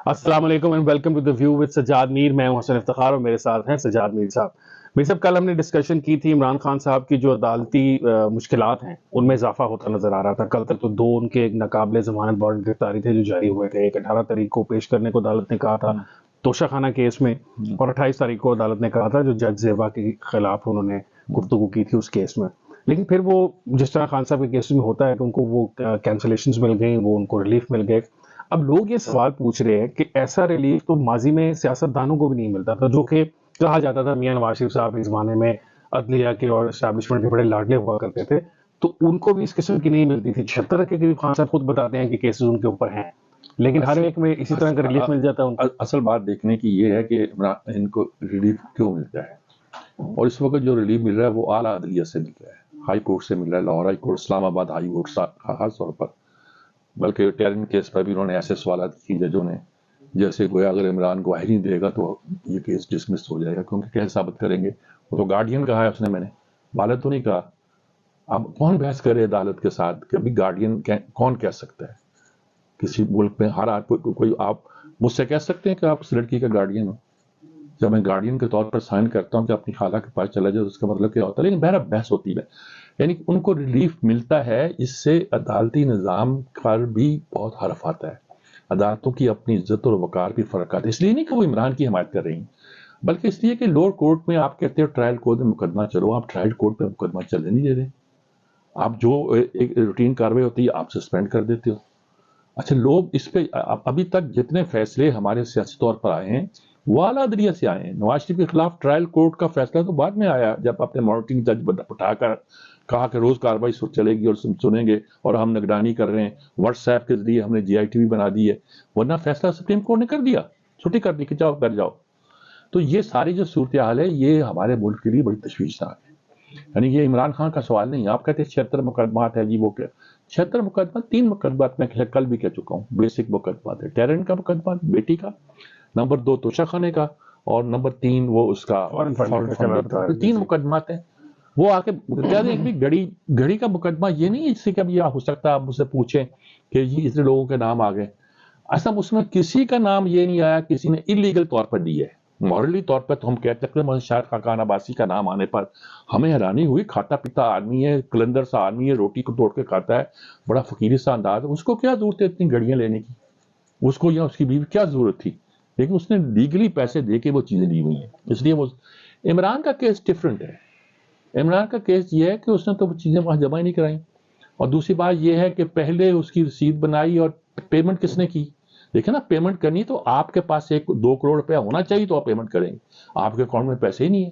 السلام علیکم and welcome to the view with Sajjad Mir. میں ہوں حسن افتخار اور میرے ساتھ ہیں سجاد میر صاحب. میر صاحب, کل ہم نے ڈسکشن کی تھی عمران خان صاحب کی جو عدالتی مشکلات ہیں ان میں اضافہ ہوتا نظر آ رہا تھا. کل تک تو 2 ان کے ناقابل ضمانت وارنٹ گرفتاری تھے جو جاری ہوئے تھے. ایک 18 تاریخ کو پیش کرنے کو عدالت نے کہا تھا توشہ خانہ کیس میں, اور 28 تاریخ کو عدالت نے کہا تھا جو جج زیبا کے خلاف انہوں نے گفتگو کی تھی اس کیس میں. لیکن پھر وہ جس طرح خان صاحب کے کیس میں ہوتا ہے کہ ان کو وہ کینسلیشنز مل گئیں, وہ ان کو ریلیف مل گئے. اب لوگ یہ سوال پوچھ رہے ہیں کہ ایسا ریلیف تو ماضی میں سیاست دانوں کو بھی نہیں ملتا تھا, جو کہ کہا جاتا تھا میاں نواز شریف صاحب اس زمانے میں عدلیہ کے اور اسٹیبلشمنٹ کے بڑے لاڈلے ہوا کرتے تھے, تو ان کو بھی اس قسم کی نہیں ملتی تھی. 76 کے قریب خان صاحب خود بتاتے ہیں کہ کیسز ان کے اوپر ہیں, لیکن ہر ایک میں اسی طرح کا ریلیف مل جاتا ہے ان کو. اصل بات دیکھنے کی یہ ہے کہ ان کو ریلیف کیوں ملتا ہے, اور اس وقت جو ریلیف مل رہا ہے وہ اعلیٰ عدلیہ سے مل رہا ہے, ہائی کورٹ سے مل رہا ہے, لاہور ہائی کورٹ, اسلام آباد ہائی کورٹ خاص طور پر. بلکہ ٹیرن کیس پر بھی انہوں نے ایسے سوالات کی ججوں نے جیسے گویا اگر عمران گواہی نہیں دے گا تو یہ کیس ڈسمس ہو جائے گا, کیونکہ کیسے ثابت کریں گے؟ وہ تو گارڈین کہا ہے اس نے, میں نے والد تو نہیں کہا. اب کون بحث کرے عدالت کے ساتھ کہ ابھی گارڈین کون کہہ سکتا ہے کسی ملک میں؟ ہر کوئی آپ مجھ سے کہہ سکتے ہیں کہ آپ اس لڑکی کا گارڈین ہو؟ جب میں گارڈین کے طور پر سائن کرتا ہوں کہ اپنی خالہ کے پاس چلا جائے تو اس کا مطلب کیا ہوتا ہے؟ لیکن بہرحال بحث ہوتی ہے. یعنی ان کو ریلیف ملتا ہے, اس سے عدالتی نظام پر بھی بہت حرف آتا ہے, عدالتوں کی اپنی عزت اور وقار بھی فرق آتا ہے. اس لیے نہیں کہ وہ عمران کی حمایت کر رہی ہیں, بلکہ اس لیے کہ لوور کورٹ میں آپ کہتے ہو ٹرائل کورٹ میں مقدمہ چلو, آپ ٹرائل کورٹ پہ مقدمہ چلنے نہیں دے رہے. آپ جو ایک روٹین کاروائی ہوتی ہے آپ سسپینڈ کر دیتے ہو. اچھا, لوگ اس پہ ابھی تک جتنے فیصلے ہمارے سیاسی طور پر آئے ہیں وہ اعلیٰ عدلیہ سے آئے ہیں. نواز شریف کے خلاف ٹرائل کورٹ کا فیصلہ تو بعد میں آیا, جب اپنے مانیٹرنگ جج اٹھا کر کہا کہ روز کاروائی چلے گی اور سنیں گے اور ہم نگرانی کر رہے ہیں, واٹس ایپ کے ذریعے ہم نے جی آئی ٹی وی بنا دی ہے, ورنہ فیصلہ سپریم کورٹ نے کر دیا, چھٹی کر دی کہ جاؤ کر جاؤ. تو یہ ساری جو صورتحال ہے یہ ہمارے ملک کے لیے بڑی تشویشناک ہے. یعنی یہ عمران خان کا سوال نہیں. آپ کہتے ہیں 76 مقدمات ہیں جی, وہ کیا 76 مقدمات؟ 3 مقدمات میں کل بھی کہہ چکا ہوں بیسک مقدمات ہے. ٹیرن کا مقدمہ بیٹی کا, نمبر 2 توشہ خانے کا, اور نمبر 3 وہ اس کا 3 مقدمات ہیں. وہ آ کے کہہ دیں کہ گھڑی کا مقدمہ یہ نہیں ہے جس سے کہ اب یہ ہو سکتا ہے آپ مجھ سے پوچھیں کہ جی اتنے لوگوں کے نام آ گئے. ایسا اس میں کسی کا نام یہ نہیں آیا کسی نے انلیگل طور پر دی ہے. مورلی طور پر تو ہم کہہ سکتے ہیں شاید خاقان عباسی کا نام آنے پر ہمیں حیرانی ہوئی. کھاتا پیتا آدمی ہے, کلندر سا آدمی ہے, روٹی کو توڑ کے کھاتا ہے, بڑا فقیری سا انداز ہے, اس کو کیا ضرورت ہے اتنی گھڑیاں لینے کی؟ اس کو یا اس کی بیوی کیا ضرورت تھی؟ لیکن اس نے لیگلی پیسے دے کے وہ چیزیں لی ہوئی ہیں. اس لیے وہ عمران کا کیس ڈفرینٹ ہے. عمران کا کیس یہ ہے کہ اس نے تو وہ چیزیں وہاں جمع ہی نہیں کرائیں, اور دوسری بات یہ ہے کہ پہلے اس کی رسید بنائی اور پیمنٹ کس نے کی. دیکھیں نا, پیمنٹ کرنی تو آپ کے پاس 2 کروڑ روپیہ ہونا چاہیے تو آپ پیمنٹ کریں گے. آپ کے اکاؤنٹ میں پیسے ہی نہیں ہیں,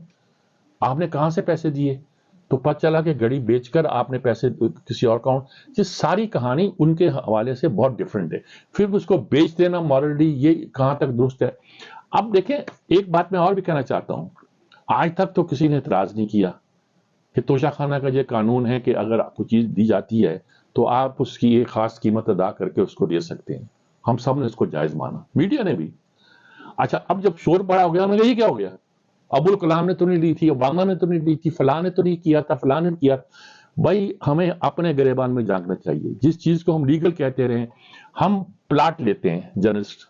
آپ نے کہاں سے پیسے دیے؟ تو پتہ چلا کہ گھڑی بیچ کر آپ نے پیسے کسی اور اکاؤنٹ. یہ ساری کہانی ان کے حوالے سے بہت ڈفرینٹ ہے. پھر اس کو بیچ دینا مورلی یہ کہاں تک درست ہے؟ اب دیکھیں, ایک بات میں اور بھی کہنا چاہتا ہوں. آج تک تو کسی نے اعتراض نہیں کیا کہ توشہ خانہ کا یہ قانون ہے کہ اگر کوئی چیز دی جاتی ہے تو آپ اس کی ایک خاص قیمت ادا کر کے اس کو دے سکتے ہیں. ہم سب نے اس کو جائز مانا, میڈیا نے بھی. اچھا, اب جب شور بڑا ہو گیا ہم نے یہ کیا ہو گیا, ابوالکلام نے تو نہیں لی تھی, اوباما نے تو نہیں لی تھی, فلاں نے تو نہیں کیا تھا, فلاں نے کیا. بھائی ہمیں اپنے گریبان میں جھانکنا چاہیے. جس چیز کو ہم لیگل کہتے رہے, ہم پلاٹ لیتے ہیں, جرنلسٹ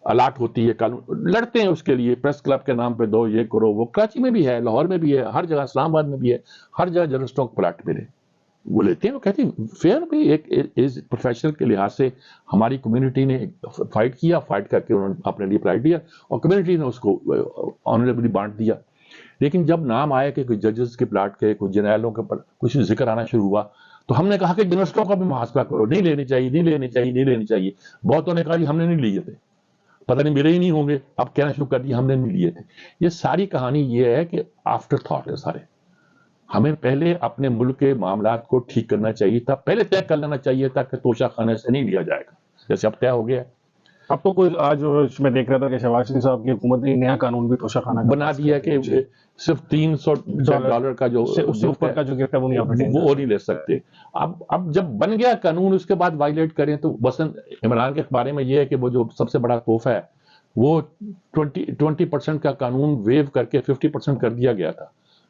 الاٹ ہوتی ہے, قانون لڑتے ہیں اس کے لیے, پریس کلب کے نام پہ دو, یہ کرو, وہ کراچی میں بھی ہے, لاہور میں بھی ہے, ہر جگہ, اسلام آباد میں بھی ہے, ہر جگہ جرنلسٹوں کو پلاٹ ملے, وہ لیتے ہیں. وہ کہتے ہیں فیئر بھی ایک پروفیشنل کے لحاظ سے ہماری کمیونٹی نے فائٹ کیا, فائٹ کر کے انہوں نے اپنے لیے پلاٹ دیا اور کمیونٹی نے اس کو آنریبلی بانٹ دیا. لیکن جب نام آیا کہ کوئی ججز کے پلاٹ کے, کوئی جرنیلوں کے کچھ ذکر آنا شروع ہوا تو ہم نے کہا کہ جرنلسٹوں کا بھی محاسبہ کرو, نہیں لینی چاہیے, نہیں لینی چاہیے, نہیں لینی چاہیے. بہتوں نے کہا جی ہم نے نہیں لیے تھے, پتہ نہیں میرے ہی نہیں ہوں گے, اب کہنا شروع کر دیا ہم نے نہیں لیے تھے. یہ ساری کہانی یہ ہے کہ آفٹر تھاٹ ہے سارے. ہمیں پہلے اپنے ملک کے معاملات کو ٹھیک کرنا چاہیے تھا, پہلے طے کر لینا چاہیے تھا کہ توشہ خانے سے نہیں لیا جائے گا, جیسے اب طے ہو گیا. اب تو کوئی آج میں دیکھ رہا تھا کہ شہباز شریف صاحب کی حکومت نے نیا قانون بھی توشہ خانہ بنا دیا کہ صرف $300 کا جو اس سے اوپر کا جو گرتا ہے وہ نہیں لے سکتے. اب جب بن گیا قانون اس کے بعد وائلیٹ کریں تو بس. عمران کے بارے میں یہ ہے کہ وہ جو سب سے بڑا تحفہ ہے وہ 20% کا قانون ویو کر کے 50% کر دیا گیا تھا,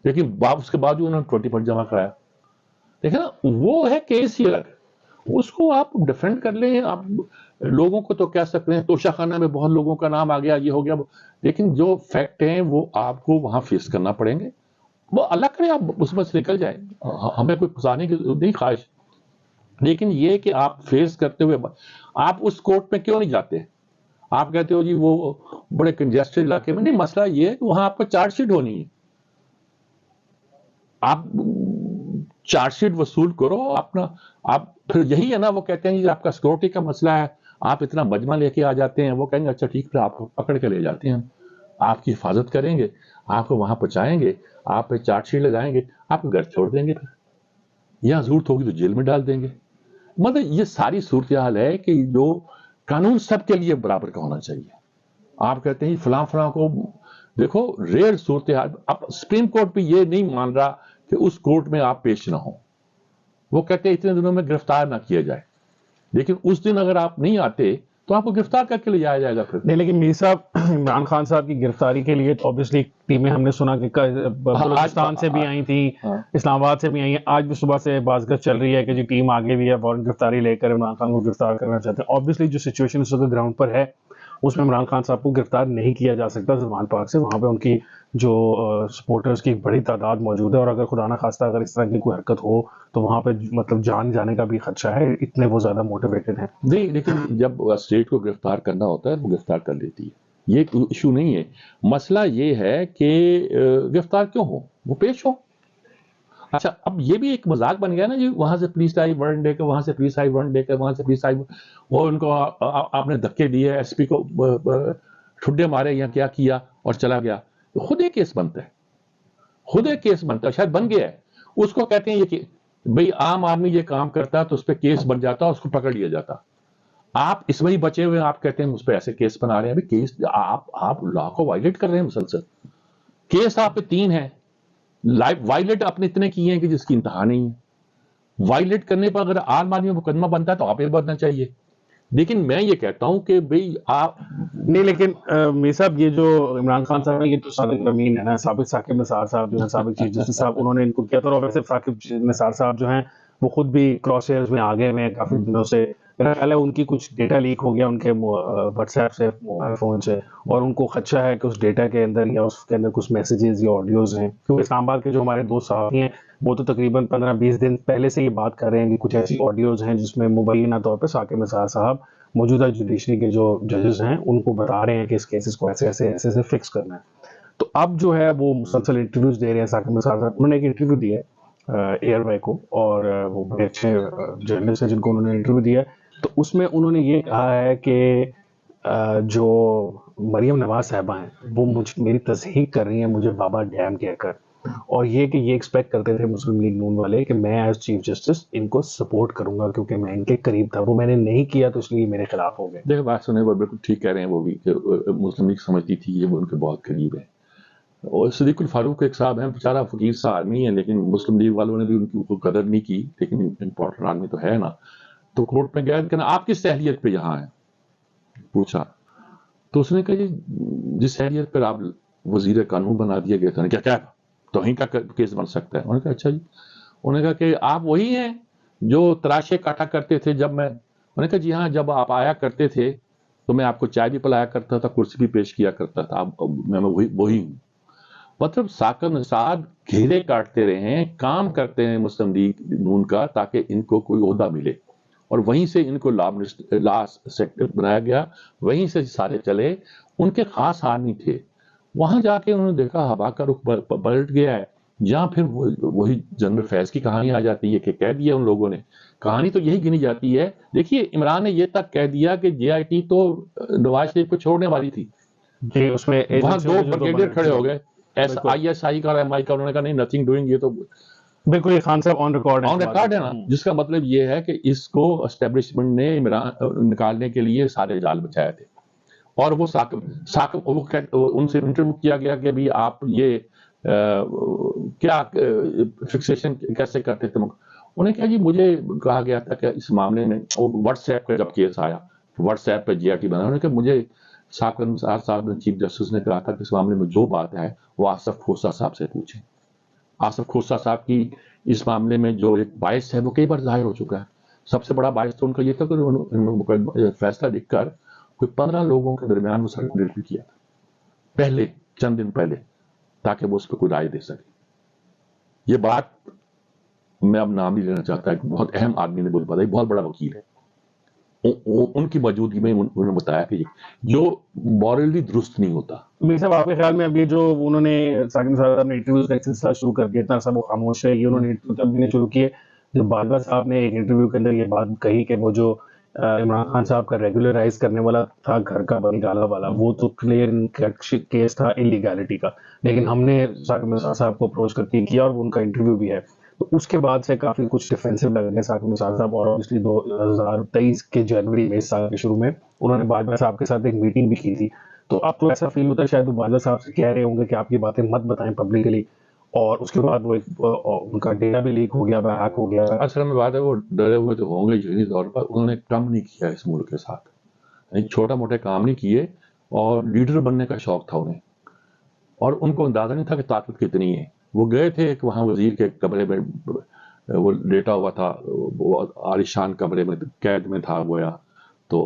لیکن اس کے بعد انہوں نے 20% جمع کرایا. دیکھیں نا, وہ ہے کیس ہی الگ, اس کو آپ ڈیفینڈ کر لیں. آپ لوگوں کو تو کہہ سکتے ہیں توشہ خانہ میں بہت لوگوں کا نام آ گیا، یہ ہو گیا، لیکن جو فیکٹ ہیں وہ آپ کو وہاں فیس کرنا پڑیں گے. وہ اللہ کرے آپ اس میں سے نکل جائیں، ہمیں کوئی پھنسانے کی نہیں خواہش، لیکن یہ کہ آپ فیس کرتے ہوئے آپ اس کورٹ میں کیوں نہیں جاتے؟ آپ کہتے ہو جی وہ بڑے کنجسٹڈ علاقے میں، نہیں، مسئلہ یہ ہے کہ وہاں آپ کو چارج شیٹ ہونی ہے. آپ چارج شیٹ وصول کرو اپنا. آپ پھر یہی ہے نا، وہ کہتے ہیں جی آپ کا سیکورٹی کا مسئلہ ہے، آپ اتنا مجمع لے کے آ جاتے ہیں، وہ کہیں گے اچھا ٹھیک، پھر آپ کو پکڑ کے لے جاتے ہیں، آپ کی حفاظت کریں گے، آپ کو وہاں پہنچائیں گے، آپ پہ چارج شیٹ لگائیں گے، آپ کو گھر چھوڑ دیں گے، پھر یا ضرورت ہوگی تو جیل میں ڈال دیں گے. مطلب یہ ساری صورتحال ہے کہ جو قانون سب کے لیے برابر کا ہونا چاہیے. آپ کہتے ہیں فلاں فلاں کو دیکھو، ریئر صورتحال. اب سپریم کورٹ بھی یہ نہیں مان رہا کہ اس کورٹ میں آپ پیش نہ ہوں. وہ کہتے ہیں اتنے دنوں میں گرفتار نہ کیا جائے، لیکن اس دن اگر آپ نہیں آتے تو آپ کو گرفتار کر کے لے جایا جائے گا پھر. نہیں، لیکن میر صاحب عمران خان صاحب کی گرفتاری کے لیے تو اوبیسلی ٹیمیں ہم نے سنا کہ بلوچستان سے بھی آئی تھیں، اسلام آباد سے بھی آئی ہیں، آج بھی صبح سے بازگشت چل رہی ہے کہ جی ٹیم آگے بھی ہے، فوراً گرفتاری لے کر عمران خان کو گرفتار کرنا چاہتے ہیں. اوبیسلی جو سچویشن اس وقت گراؤنڈ پر ہے اس میں عمران خان صاحب کو گرفتار نہیں کیا جا سکتا زمان پاک سے. وہاں پہ ان کی جو سپورٹرز کی ایک بڑی تعداد موجود ہے، اور اگر خدا نہ خواستہ اگر اس طرح کی کوئی حرکت ہو تو وہاں پہ مطلب جان جانے کا بھی خدشہ ہے، اتنے وہ زیادہ موٹیویٹڈ ہیں. نہیں، لیکن جب اسٹیٹ کو گرفتار کرنا ہوتا ہے وہ گرفتار کر لیتی ہے، یہ ایشو نہیں ہے. مسئلہ یہ ہے کہ گرفتار کیوں ہو، وہ پیش ہو. اچھا، اب یہ بھی ایک مذاق بن گیا نا جی، وہاں سے پولیس آئی ورن دے کے، وہاں سے پولیس آئی ورن دے کے، وہاں سے پولیس آئی، وہ ان کو آپ نے دھکے دیے، ایس پی کو ٹھڈے مارے یا کیا کیا اور چلا گیا. خود ایک کیس بنتا ہے، خود ایک کیس بنتا ہے، شاید بن گیا ہے. اس کو کہتے ہیں یہ کہ بھئی عام آدمی یہ کام کرتا تو اس پہ کیس بن جاتا، اس کو پکڑ لیا جاتا. آپ اس میں ہی بچے ہوئے، آپ کہتے ہیں اس پہ ایسے کیس بنا رہے ہیں. کیس آپ لا کو وائلیٹ کر رہے ہیں مسلسل. کیس آپ پہ 3 ہیں، وائلیٹ آپ نے اتنے کیے ہیں کہ جس کی انتہا نہیں ہے. وائلیٹ کرنے پر اگر عام آدمی مقدمہ بنتا ہے تو آپ پہ بننا چاہیے. لیکن میں یہ کہتا ہوں کہ بھئی آپ نہیں، لیکن میر صاحب یہ جو عمران خان صاحب ہیں، یہ تو صادق امین ہے نا، سابق ثاقب نثار صاحب جو ہیں، سابق چیف جسٹس صاحب، انہوں نے ان کو کیا تھا. اور ویسے ثاقب نثار صاحب جو ہیں وہ خود بھی کراس ایئرز میں آگے ہوئے ہیں کافی دنوں سے. میرا خیال ہے ان کی کچھ ڈیٹا لیک ہو گیا ان کے واٹس ایپ سے، موبائل فون سے، اور ان کو خدشہ ہے کہ اس ڈیٹا کے اندر یا اس کے اندر کچھ میسیجز یا آڈیوز ہیں. کیونکہ اسلام آباد کے جو ہمارے دوست صحافی ہیں وہ تو تقریباً 15-20 دن پہلے سے یہ بات کر رہے ہیں کہ کچھ ایسی آڈیوز ہیں جس میں مبینہ طور پہ ثاقب نثار صاحب موجودہ جوڈیشری کے جو ججز ہیں ان کو بتا رہے ہیں کہ اس کیسز کو ایسے ایسے ایسے ایسے فکس کرنا ہے. تو اب جو ہے وہ مسلسل انٹرویوز دے رہے ہیں ثاقب نثار صاحب. انہوں نے ایک انٹرویو دیا ہے ایئر وائی کو، اور وہ بڑے اچھے جرنلسٹ ہیں جن کو انہوں نے انٹرویو دیا ہے. تو اس میں انہوں نے یہ کہا ہے کہ جو مریم نواز صاحبہ ہیں وہ میری تصحیح کر رہی ہیں مجھے بابا ڈیم کہہ کر، اور یہ کہ یہ ایکسپیکٹ کرتے تھے مسلم لیگ نون والے کہ میں ایز چیف جسٹس ان کو سپورٹ کروں گا کیونکہ میں ان کے قریب تھا، وہ میں نے نہیں کیا تو اس لیے میرے خلاف ہو گئے. دیکھیں بات سنیں، وہ بالکل ٹھیک کہہ رہے ہیں وہ بھی، کہ مسلم لیگ سمجھتی تھی یہ وہ ان کے بہت قریب ہے. اور صدیق الفاروق ایک صاحب ہیں، بیچارہ فقیر سا آدمی ہے، لیکن مسلم لیگ والوں نے بھی ان کی قدر نہیں کی، لیکن امپورٹنٹ آدمی تو ہے نا. تو کورٹ میں گیا کہ آپ کس اہلیت پہ یہاں ہیں، پوچھا تو اس نے کہا جس اہلیت پر آپ وزیر قانون بنا دیے گئے تھے. کیا توہین کا کیس بن سکتا ہے؟ انہوں نے کہا اچھا جی. انہوں نے کہا کہ آپ وہی ہیں جو تراشے کاٹا کرتے تھے جب میں. انہوں نے کہا جی ہاں، جب آپ آیا کرتے تھے تو میں آپ کو چائے بھی پلایا کرتا تھا، کرسی بھی پیش کیا کرتا تھا، میں وہی ہوں. مطلب ثاقب نثار گھیرے کاٹتے رہے ہیں، کام کرتے ہیں مسلم لیگ نون کا تاکہ ان کو کوئی عہدہ ملے، اور وہیں سے ان کو لا سیکٹر بنایا گیا، وہیں سے سارے چلے. ان کے خاص آدمی تھے. وہاں جا کے انہوں نے دیکھا ہوا کا رخ پلٹ گیا ہے. جہاں پھر وہی جنرل فیض کی کہانی آ جاتی ہے کہ کہہ دیا ان لوگوں نے. کہانی تو یہی گنی جاتی ہے. دیکھیے عمران نے یہ تک کہہ دیا کہ جے آئی ٹی تو نواز شریف کو چھوڑنے والی تھی. جی، اس میں وہاں 2 بریگیڈیئر کھڑے ہو گئے، آئی ایس آئی کا اور ایم آئی کا. انہوں نے کہا نہیں، نتھنگ ڈوئنگ. یہ تو بالکل یہ خان صاحب آن ریکارڈ ہے نا. جس کا مطلب یہ ہے کہ اس کو اسٹیبلشمنٹ نے عمران نکالنے کے لیے سارے جال بچائے تھے. اور وہ ثاقب ان سے انٹرویو کیا گیا کہ بھی آپ یہ کیا فکسیشن کیسے کرتے تھے. انہوں نے کہا جی مجھے کہا گیا تھا کہ اس معاملے میں واٹس ایپ کا جب کیس آیا، واٹس ایپ پہ جے آئی ٹی بنا. انہوں نے کہا مجھے ثاقب نثار صاحب نے، چیف جسٹس نے کہا تھا کہ اس معاملے میں جو بات ہے وہ آصف کھوسہ صاحب سے پوچھیں. آصف کھوسہ صاحب کی اس معاملے میں جو ایک باعث ہے وہ کئی بار ظاہر ہو چکا ہے. سب سے بڑا باعث تو ان کا یہ تھا کہ انہوں نے فیصلہ لکھ کر کوئی 15 لوگوں کے درمیان وہ سرکولیٹ بھی کیا تھا پہلے چند دن پہلے، تاکہ وہ اس پہ کوئی رائے دے سکے. یہ بات میں اب نام نہیں لینا چاہتا، ایک بہت اہم آدمی نے بتائی، بہت بڑا وکیل ہے، ان کی موجودگی میں انہوں نے بتایا کہ جو مورلی درست نہیں ہوتا. میر صاحب آپ کے خیال میں اب یہ جو انہوں نے ثاقب نثار صاحب نے انٹرویوز کا ایک سلسلہ شروع کر دیا، اتنا سب وہ خاموش ہے، یہ انہوں نے انٹرویو شروع کیے. جب باجوہ صاحب نے ایک انٹرویو کے اندر یہ بات کہی کہ وہ جو عمران خان صاحب کا ریگولرائز کرنے والا تھا گھر کا بنگالہ والا، وہ تو کلیئر کیس تھا انلیگیلٹی کا، لیکن ہم نے ثاقب نثار صاحب کو اپروچ کر کے کیا اور وہ ان کا انٹرویو بھی ہے. تو اس کے بعد سے کافی کچھ ڈیفینسو لگ گئے ثاقب نثار صاحب، اور obviously 2023 کے جنوری میں اس سال کے شروع میں انہوں نے باجوہ صاحب کے ساتھ ایک میٹنگ بھی کی تھی. تو اب تو ایسا فیل ہوتا ہے شاید وہ باجوہ صاحب سے کہہ رہے ہوں گے کہ آپ یہ باتیں مت بتائیں پبلکلی، اور اس کے بعد وہ ان کا ڈیٹا بھی لیک ہو گیا، ہیک ہو گیا. اصل میں بات ہے وہ ڈرے ہوئے تو ہوں گے ذہنی طور پر، انہوں نے کم نہیں کیا اس ملک کے ساتھ، چھوٹا موٹے کام نہیں کیے، اور لیڈر بننے کا شوق تھا انہیں، اور ان کو اندازہ نہیں تھا کہ طاقت کتنی ہے. وہ گئے تھے ایک وہاں وزیر کے کمرے میں، وہ لیٹا ہوا تھا، وہ عالیشان کمرے میں قید میں تھا گویا، تو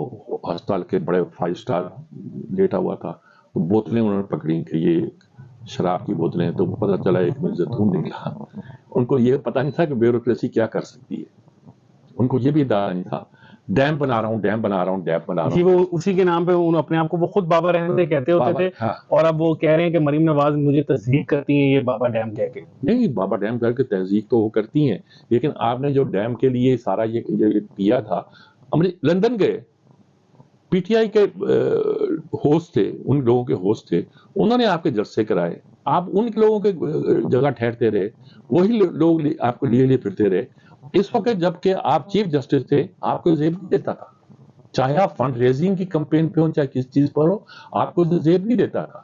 ہسپتال کے بڑے 5 اسٹار لیٹا ہوا تھا. بوتلیں انہوں نے پکڑی کہ یہ شراب کی بوتلیں، تو پتہ چلا ایک میں زیتون نکلا. ان کو یہ پتہ نہیں تھا کہ بیوروکریسی کیا کر سکتی ہے، ان کو یہ بھی اندازہ نہیں تھا. ڈیم بنا رہا ہوں، ڈیم بنا رہا ہوں، ڈیم بنا رہا جی، ہوں. وہ اسی کے نام پہ اپنے آپ کو وہ خود بابا رحمت کہتے ہوتے تھے، ہاں. اور اب وہ کہہ رہے ہیں کہ مریم نواز مجھے تصدیق کرتی ہیں یہ بابا ڈیم کہہ کے. نہیں، بابا ڈیم کر کے تہذیب تو وہ کرتی ہیں، لیکن آپ نے جو ڈیم کے لیے سارا یہ کیا تھا، لندن گئے، پی ٹی آئی کے ہوسٹ تھے، ان لوگوں کے ہوسٹ تھے، انہوں نے آپ کے جلسے کرائے، آپ ان لوگوں کے جگہ ٹھہرتے رہے، وہی لوگ آپ کو لیے پھرتے رہے. اس وقت جب کہ آپ چیف جسٹس تھے، آپ کو زیب نہیں دیتا تھا، چاہے آپ فنڈ ریزنگ کی کمپین پہ ہو، چاہے کس چیز پر ہو، آپ کو زیب نہیں دیتا تھا.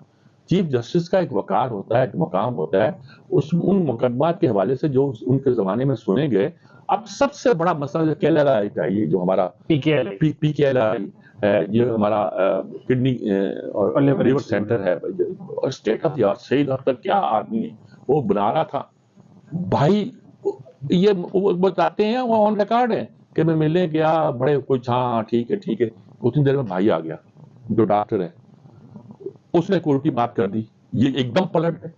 چیف جسٹس کا ایک وقار ہوتا ہے، ایک مقام ہوتا ہے. ان مقدمات کے حوالے سے جو ان کے زمانے میں سنے گئے. اب سب سے بڑا مسئلہ جو کیل ایل آئی کا، یہ جو ہمارا پی کے ایل آئی ہے، یہ ہمارا کڈنی اور لیور سینٹر ہے، اسٹیٹ آف دی آرٹ. شہید اختر کیا آدمی ہے، وہ بنا رہا تھا بھائی. یہ بتاتے ہیں، وہ آن ریکارڈ ہے کہ میں ملنے گیا، بڑے کچھ ہاں ٹھیک ہے ٹھیک ہے، اتنی دیر میں بھائی آ گیا جو ڈاکٹر ہے، اس نے کوئی بات کر دی، یہ ایک دم پلٹ گئے،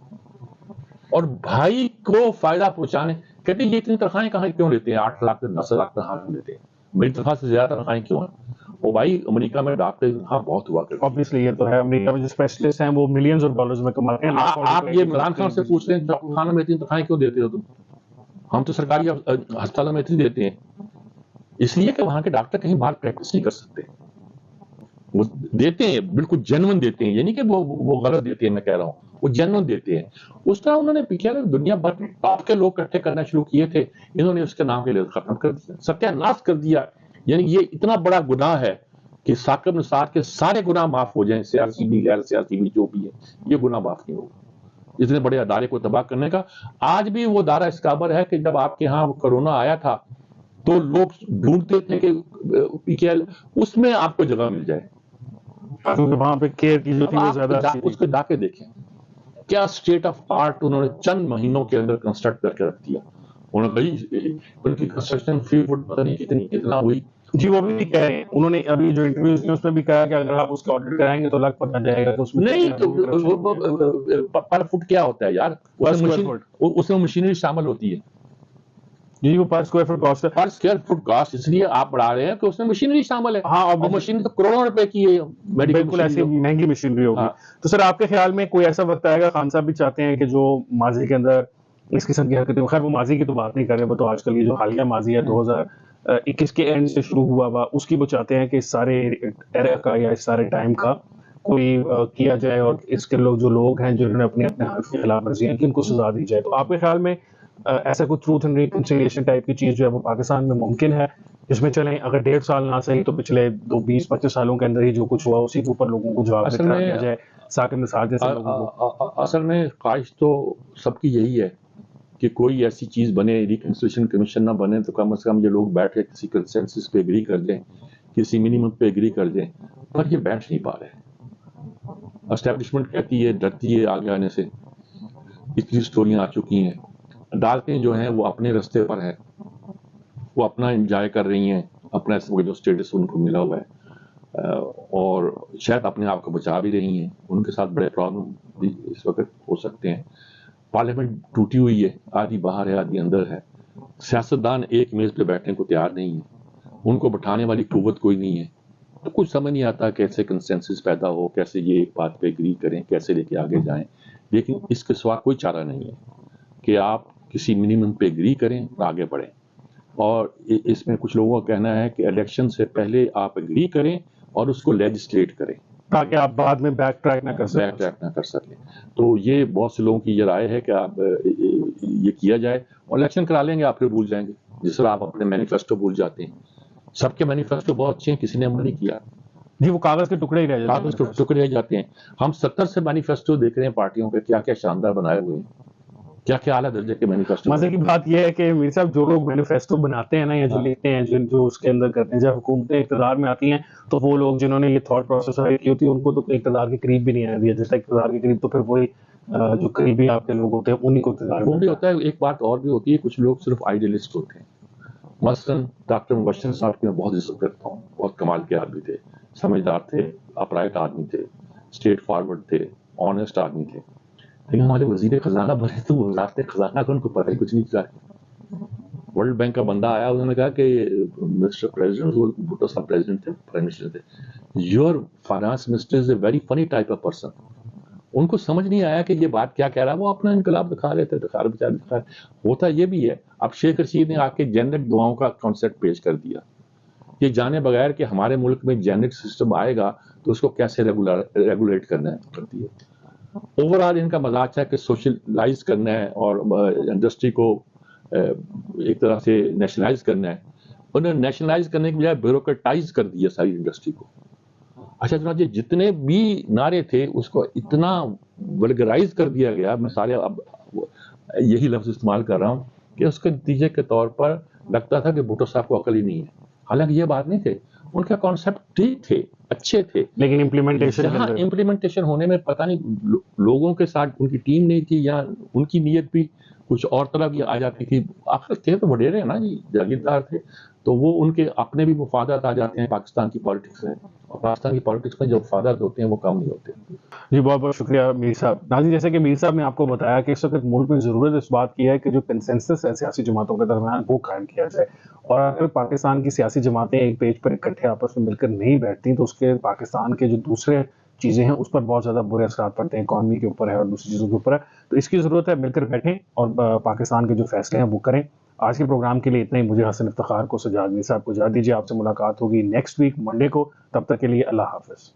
اور بھائی کو فائدہ پہنچانے کہتے ہیں یہ اتنی تنخواہیں کہاں کیوں لیتے ہیں، 8 لاکھ 10 لاکھ تنخواہیں لیتے ہیں، میری تنخواہ سے زیادہ تنخواہیں کیوں ہیں؟ وہ بھائی امریکہ میں ڈاکٹر کی تنخواہ بہت ہوا کرتی ہے. obviously یہ تو ہے، امریکہ میں جو اسپیشلسٹ ہیں وہ ملینز اور ڈالرز میں کماتے ہیں. آپ یہ عمران خان سے پوچھ رہے ہیں ڈاکٹر خانوں میں اتنی تنخواہیں کیوں دیتے ہو تم؟ ہم تو سرکاری ہسپتالوں میں اتنی دیتے ہیں، اس لیے کہ وہاں کے ڈاکٹر کہیں باہر پریکٹس نہیں کر سکتے. وہ دیتے ہیں، بالکل جینون دیتے ہیں، یعنی کہ وہ غلط دیتے ہیں، میں کہہ رہا ہوں وہ جینون دیتے ہیں. اس طرح انہوں نے پکڑ دنیا بھر میں ٹاپ کے لوگ اکٹھے کرنا شروع کیے تھے، انہوں نے اس کے نام کے لیے ختم کر دیا، ستیہ ناش کر دیا. یعنی یہ اتنا بڑا گناہ ہے کہ ثاقب نثار کے سارے گناہ معاف ہو جائیں، سیاسی بھی غیر سیاسی بھی جو بھی ہے، یہ گناہ معاف نہیں ہوگا اتنے بڑے ادارے کو تباہ کرنے کا. آج بھی وہ دارا اسکابر ہے کہ جب آپ کے ہاں کرونا آیا تھا تو لوگ ڈھونڈتے تھے کہ پی کے ایل اس میں آپ کو جگہ مل جائے، وہاں پہ کیئر کی جو تھی وہ زیادہ اس کے جا کے دیکھیں کیا اسٹیٹ آف آرٹ انہوں نے چند مہینوں کے اندر کنسٹرکٹ کر کے رکھ دیا. انہوں نے ان کی کنسٹرکشن فی فٹ پتہ نہیں کتنا ہوئی. جی وہ بھی کہہ رہے ہیں، انہوں نے ابھی جو انٹرویوز کیا اس میں بھی کہا کہ اگر آپ اس کا آڈٹ کرائیں گے تو لگ پتہ جائے گا کہ اس میں نہیں تو پر فٹ کیا ہوتا ہے یار، اس میں مشینری شامل ہوتی ہے. جی وہ پر اسکوائر فٹ کاسٹ ہے، پر اسکوائر فٹ کاسٹ اس لیے آپ بڑھا رہے ہیں کہ اس میں مشینری شامل ہے. ہاں، اور مشین تو کروڑوں روپے کی ہے، بالکل ایسی مہنگی مشینری ہوگی. تو سر آپ کے خیال میں کوئی ایسا وقت آئے گا، خان صاحب بھی چاہتے ہیں کہ جو ماضی کے اندر اس قسم کی حرکتیں، خیر وہ ماضی کی تو بات نہیں کر رہے، وہ تو آج کل یہ جو حالیہ ماضی ہے 2021 کے اینڈ سے شروع ہوا ہوا، اس کی وہ چاہتے ہیں کہ اس سارے ایرا کا یا اس سارے ٹائم کا کوئی کیا جائے، اور اس کے جو لوگ ہیں جنہوں نے اپنے حق کی خلاف ورزیاں کی ان کو سزا دی جائے. تو آپ کے خیال میں ایسا کوئی ٹروتھ اینڈ ریکنسیلیشن ٹائپ کی چیز جو ہے وہ پاکستان میں ممکن ہے، جس میں چلیں اگر 1.5 سال نہ صحیح تو پچھلے 20-25 سالوں کے اندر ہی جو کچھ ہوا اسی کے اوپر لوگوں کو جواب دیا جائے ثاقب نثار جیسے لوگوں کو؟ اصل میں خواہش تو سب کی یہی ہے کہ کوئی ایسی چیز بنے، ریکنسیلیشن کمیشن نہ بنے تو کم از کم یہ لوگ بیٹھ کے کسی کنسنسس پہ ایگری کر دیں، کسی منیمم پہ ایگری کر دیں، پر یہ بیٹھ نہیں پا رہے. اسٹیبلشمنٹ کہتی ہے، ڈرتی ہے آگے آنے سے، اتنی سٹوریاں آ چکی ہیں، عدالتیں جو ہیں وہ اپنے رستے پر ہیں، وہ اپنا انجوائے کر رہی ہیں، اپنا اس وقت جو اسٹیٹس ان کو ملا ہوا ہے، اور شاید اپنے آپ کو بچا بھی رہی ہیں. ان کے ساتھ بڑے پرابلم بھی اس وقت ہو سکتے ہیں. پارلیمنٹ ٹوٹی ہوئی ہے، آدھی باہر ہے آدھی اندر ہے. سیاستدان ایک میز پہ بیٹھنے کو تیار نہیں ہے، ان کو بٹھانے والی قوت کوئی نہیں ہے. تو کچھ سمجھ نہیں آتا کیسے کنسنسس پیدا ہو، کیسے یہ ایک بات پہ اگری کریں، کیسے لے کے آگے جائیں. لیکن اس کے سوا کوئی چارہ نہیں ہے کہ آپ کسی منیمم پہ اگری کریں اور آگے بڑھیں. اور اس میں کچھ لوگوں کا کہنا ہے کہ الیکشن سے پہلے آپ اگری کریں اور اس کو لیجسلیٹ کریں تاکہ آپ بعد میں بیک ٹریک نہ کر بیک سکیں. ٹریک نہ کر سکیں. تو یہ بہت سے لوگوں کی یہ رائے ہے کہ آپ یہ کیا جائے اور الیکشن کرا لیں گے، آپ پھر بھول جائیں گے. جس طرح آپ اپنے مینیفیسٹو بھول جاتے ہیں. سب کے مینیفیسٹو بہت اچھے ہیں، کسی نے عمل نہیں کیا. جی وہ کاغذ کے ٹکڑے ہی رہ جاتے ہیں. کاغذ کے ٹکڑے رہ جاتے ہیں. ہم 70 سے مینیفیسٹو دیکھ رہے ہیں پارٹیوں کے، کیا کیا شاندار بنائے ہوئے ہیں، کیا کیا اعلیٰ درجے کے مینیفیسٹو. مزے کی بات یہ ہے کہ میر صاحب جو لوگ مینیفیسٹو بناتے ہیں نا یا جو لکھتے ہیں جو اس کے اندر کرتے ہیں، جب حکومتیں اقتدار میں آتی ہیں تو وہ لوگ جنہوں نے یہ تھاٹ پروسیس کی ہوتی ہے ان کو تو اقتدار کے قریب بھی نہیں آنے دیا جاتا. اقتدار کے قریب تو پھر وہی جو قریبی آپ کے لوگ ہوتے ہیں انہیں کو اقتدار وہ بھی ہوتا ہے. ایک بات اور بھی ہوتی ہے، کچھ لوگ صرف آئیڈیلسٹ ہوتے ہیں. مثلاً ڈاکٹر مبشر صاحب کی میں بہت عزت کرتا ہوں، بہت کمال کے آدمی تھے، سمجھدار تھے، اپرائٹ آدمی تھے، اسٹریٹ فارورڈ تھے، آنیسٹ آدمی تھے. لیکن ہمارے وزیر خزانہ بنے تو وزارت خزانہ کا ان کو پتہ ہی کچھ نہیں چلا. ورلڈ بینک کا بندہ آیا، انہوں نے کہا کہ مسٹر پریزیڈنٹ، وہ بھٹو صاحب پریزیڈنٹ تھے، پرائم منسٹر تھے، your finance minister is a very funny type of person. ان کو سمجھ نہیں آیا کہ یہ بات کیا کہہ رہا ہے. وہ اپنا انقلاب دکھا رہے تھے، دکھا رہے. ہوتا یہ بھی ہے. اب شیخ رشید نے آ کے جینرک دعاؤں کا کانسیپٹ پیش کر دیا، یہ جانے بغیر کہ ہمارے ملک میں جینرک سسٹم آئے گا تو اس کو کیسے ریگولیٹ کرنا ہے. اوور آل ان کا مزاج ہے کہ سوشلائز کرنا ہے اور انڈسٹری کو ایک طرح سے نیشنلائز کرنا ہے. انہوں نے نیشنلائز کرنے کے بجائے بیوروکریٹائز کر دیا ساری انڈسٹری کو. اچھا جناب، جتنے بھی نعرے تھے اس کو اتنا ولگرائز کر دیا گیا، میں سارے اب یہی لفظ استعمال کر رہا ہوں، کہ اس کے نتیجے کے طور پر لگتا تھا کہ بھٹو صاحب کو عقل ہی نہیں ہے. حالانکہ یہ بات نہیں تھے، ان کا کانسیپٹ ٹھیک تھے، اچھے تھے، لیکن امپلیمنٹیشن ہونے میں پتہ نہیں لوگوں کے ساتھ ان کی ٹیم نہیں تھی، یا ان کی نیت بھی کچھ اور طرح کی آ جاتی تھی. آخر تھے تو وڈیرے ہیں نا جی، جاگیردار تھے، تو وہ ان کے اپنے بھی مفادات آ جاتے ہیں پاکستان کی پالیٹکس میں. اور پاکستان کی پالیٹکس میں جو مفادات ہوتے ہیں وہ کم نہیں ہوتے. جی بہت بہت شکریہ میر صاحب. ناظرین، جیسے کہ میر صاحب نے آپ کو بتایا کہ اس وقت ملک میں ضرورت اس بات کی ہے کہ جو کنسنسس ہے سیاسی جماعتوں کے درمیان وہ قائم کیا جائے. اور اگر پاکستان کی سیاسی جماعتیں ایک پیج پر اکٹھے آپس میں مل کر نہیں بیٹھتی تو اس کے پاکستان کے جو دوسرے چیزیں ہیں اس پر بہت زیادہ برے اثرات پڑتے ہیں، اکانومی کے اوپر ہے اور دوسری چیزوں کے اوپر ہے. تو اس کی ضرورت ہے مل کر بیٹھیں اور پاکستان کے جو فیصلے ہیں وہ کریں. آج کے پروگرام کے لیے اتنا ہی. مجھے حسن افتخار کو، سجاد میر صاحب کو اجازت دیجیے. آپ سے ملاقات ہوگی نیکسٹ ویک منڈے کو. تب تک کے لیے اللہ حافظ.